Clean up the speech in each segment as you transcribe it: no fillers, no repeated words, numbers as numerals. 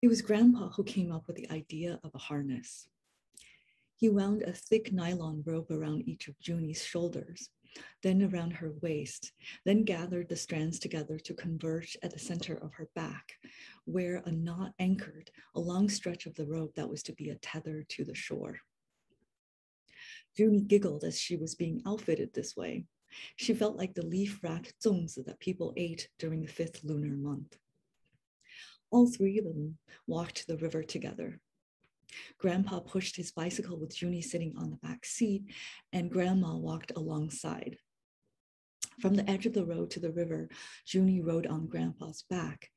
It was Grandpa who came up with the idea of a harness. He wound a thick nylon rope around each of Junie's shoulders, then around her waist, then gathered the strands together to converge at the center of her back, where a knot anchored a long stretch of the rope that was to be a tether to the shore. Junie giggled as she was being outfitted this way. She felt like the leaf-wrapped zongzi that people ate during the 5th lunar month. All three of them walked to the river together. Grandpa pushed his bicycle with Junie sitting on the back seat, and Grandma walked alongside. From the edge of the road to the river, Junie rode on Grandpa's back,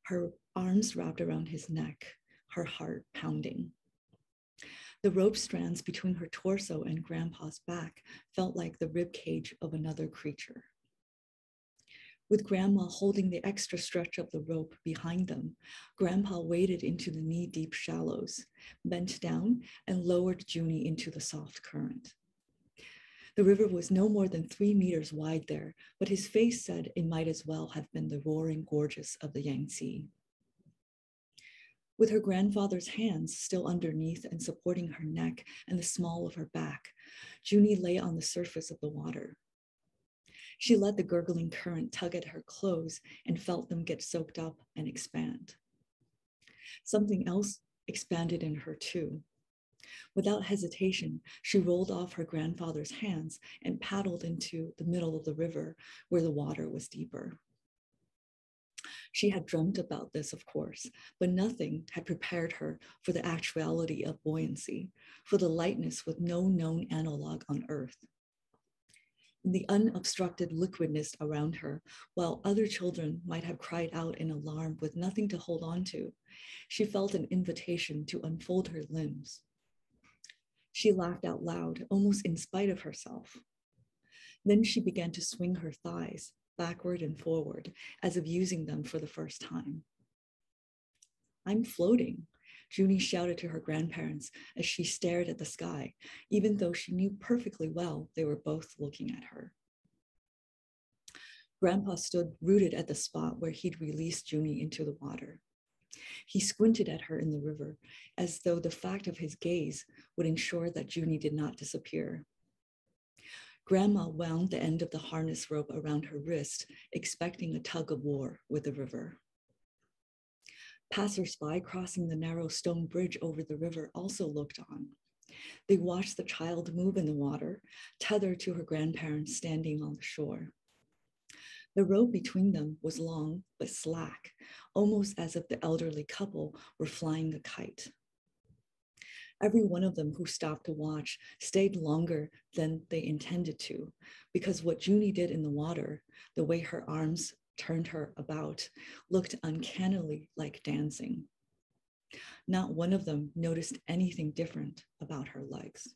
her arms wrapped around his neck, her heart pounding. The rope strands between her torso and Grandpa's back felt like the rib cage of another creature. With Grandma holding the extra stretch of the rope behind them, Grandpa waded into the knee-deep shallows, bent down, and lowered Junie into the soft current. The river was no more than 3 meters wide there, but his face said it might as well have been the roaring gorges of the Yangtze. With her grandfather's hands still underneath and supporting her neck and the small of her back, Junie lay on the surface of the water. She let the gurgling current tug at her clothes and felt them get soaked up and expand. Something else expanded in her too. Without hesitation, she rolled off her grandfather's hands and paddled into the middle of the river where the water was deeper. She had dreamt about this, of course, but nothing had prepared her for the actuality of buoyancy, for the lightness with no known analog on Earth. In the unobstructed liquidness around her, while other children might have cried out in alarm with nothing to hold on to, she felt an invitation to unfold her limbs. She laughed out loud, almost in spite of herself. Then she began to swing her thighs backward and forward, as if using them for the first time. "I'm floating," Junie shouted to her grandparents as she stared at the sky, even though she knew perfectly well they were both looking at her. Grandpa stood rooted at the spot where he'd released Junie into the water. He squinted at her in the river, as though the fact of his gaze would ensure that Junie did not disappear. Grandma wound the end of the harness rope around her wrist, expecting a tug of war with the river. Passers-by crossing the narrow stone bridge over the river also looked on. They watched the child move in the water, tethered to her grandparents standing on the shore. The rope between them was long but slack, almost as if the elderly couple were flying a kite. Every one of them who stopped to watch stayed longer than they intended to, because what Junie did in the water, the way her arms turned her about, looked uncannily like dancing. Not one of them noticed anything different about her legs.